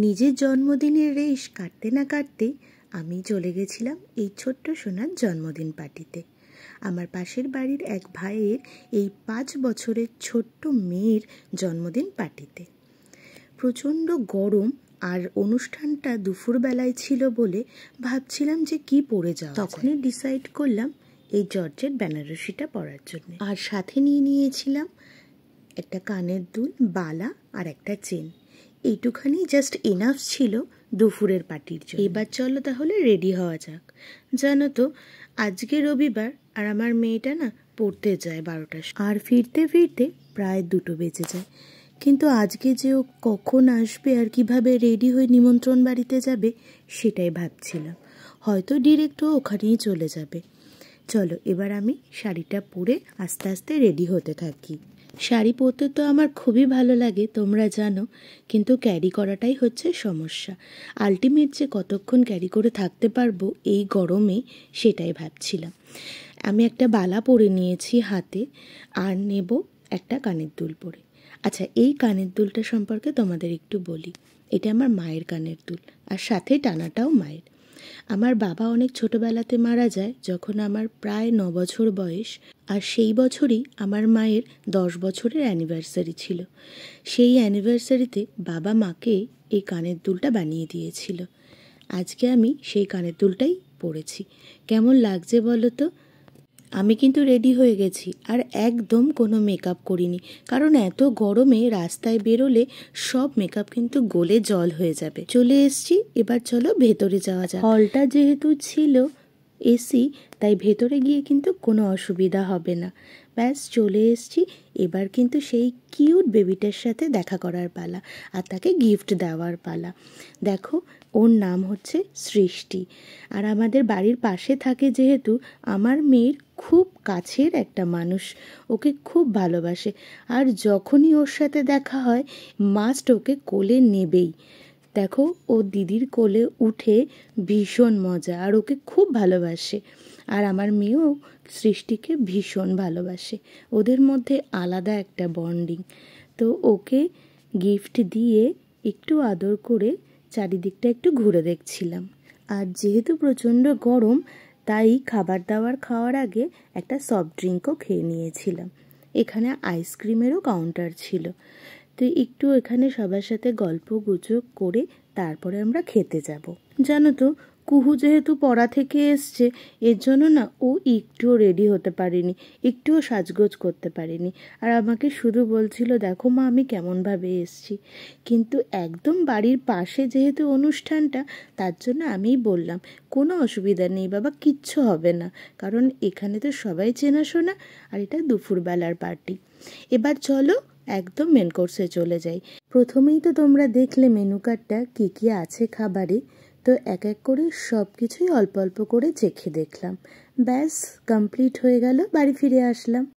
নিজের জন্মদিনের রেশ কাটতে না কাটতেই আমি চলে গেছিলাম এই ছোট্ট সোনার জন্মদিন পার্টিতে। আমার পাশের বাড়ির এক ভাইয়ের এই 5 বছরের ছোট্ট মেয়ের জন্মদিন পার্টিতে। প্রচণ্ড গরম আর অনুষ্ঠানটা দুপুরবেলায় ছিল বলে ভাবছিলাম যে কি পরে যাওয়া। তখনই ডিসাইড করলাম এই জর্জেট বেনারসিটা পরার জন্য। আর সাথে নিয়েছিলাম একটা কানের দুল, বালা আর একটা চেন। এইটুখানি জাস্ট এনাফ ছিল দুপুরের পার্টির জন্য। এবার চলো তাহলে রেডি হওয়া যাক। জানো তো আজকে রবিবার আর আমার মেয়েটা না পড়তে যায় 12টার, আর ফিরতে ফিরতে প্রায় 2টো বেজে যায়। কিন্তু আজকে যে ও কখন আসবে আর কিভাবে রেডি হয়ে নিমন্ত্রণ বাড়িতে যাবে সেটাই ভাবছিলাম। হয়তো ডিরেক্ট ও ওখানেই চলে যাবে। চলো এবার আমি শাড়িটা পরে আস্তে আস্তে রেডি হতে থাকি। শাড়ি পরতে তো আমার খুবই ভালো লাগে, তোমরা জানো, কিন্তু ক্যারি করাটাই হচ্ছে সমস্যা। আলটিমেট যে কতক্ষণ ক্যারি করে থাকতে পারবো এই গরমে সেটাই ভাবছিলাম। আমি একটা বালা পরে নিয়েছি হাতে, আর নেব একটা কানের দুল পরে। আচ্ছা, এই কানের দুলটা সম্পর্কে তোমাদের একটু বলি। এটা আমার মায়ের কানের দুল, আর সাথে টানাটাও মায়ের। আমার বাবা অনেক ছোটোবেলাতে মারা যায় যখন আমার প্রায় 9 বছর বয়স, আর সেই বছরই আমার মায়ের 10 বছরের অ্যানিভার্সারি ছিল। সেই অ্যানিভার্সারিতে বাবা মাকে এই কানের দুলটা বানিয়ে দিয়েছিল। আজকে আমি সেই কানের দুলটাই পরেছি। কেমন লাগছে বলো তো? আমি কিন্তু রেডি হয়ে গেছি, আর একদম কোনো মেকআপ করিনি, কারণ এত গরমে রাস্তায় বেরোলে সব মেকআপ কিন্তু গলে জল হয়ে যাবে। চলে এসছি, এবার চলো ভেতরে যাওয়া যাক। হলটা যেহেতু ছিল এসি, তাই ভেতরে গিয়ে কিন্তু কোনো অসুবিধা হবে না। ব্যাস চলে এসছি। এবার কিন্তু সেই কিউট বেবিটার সাথে দেখা করার পালা, আর তাকে গিফট দেওয়ার পালা। দেখো, ওর নাম হচ্ছে সৃষ্টি, আর আমাদের বাড়ির পাশে থাকে যেহেতু আমার মেয়ের খুব কাছের একটা মানুষ, ওকে খুব ভালোবাসে। আর যখনই ওর সাথে দেখা হয় মাস্ট ওকে কোলে নেবেই। দেখো, ও দিদির কোলে উঠে ভীষণ মজা, আর ওকে খুব ভালোবাসে। আর আমার মেয়েও সৃষ্টিকে ভীষণ ভালোবাসে। ওদের মধ্যে আলাদা একটা বন্ডিং। তো ওকে গিফট দিয়ে একটু আদর করে চারিদিকটা একটু ঘুরে দেখছিলাম। আর যেহেতু প্রচণ্ড গরম, তাই খাবার দাবার খাওয়ার আগে একটা সফট ড্রিঙ্কও খেয়ে নিয়েছিলাম। এখানে আইসক্রিমেরও কাউন্টার ছিল। তো একটু এখানে সবার সাথে গল্প গুজব করে তারপরে আমরা খেতে যাব। জানো তো, কুহু যেহেতু পড়া থেকে এসছে, এর জন্য না ও একটুও রেডি হতে পারেনি, একটুও সাজগোজ করতে পারেনি। আর আমাকে শুধু বলছিল, দেখো মা আমি কেমনভাবে এসছি। কিন্তু একদম বাড়ির পাশে যেহেতু অনুষ্ঠানটা, তার জন্য আমিই বললাম কোনো অসুবিধা নেই বাবা, কিচ্ছু হবে না, কারণ এখানে তো সবাই চেনাশোনা, আর এটা দুপুরবেলার পার্টি। এবার চলো একদম মেন কোর্সে চলে যাই। প্রথমেই তো তোমরা দেখলে মেনু কার্ডটা কী কী আছে খাবারে, তো এক এক করে সব কিছুই অল্প অল্প করে চেখে দেখলাম। ব্যাস কমপ্লিট হয়ে গেল, বাড়ি ফিরে আসলাম।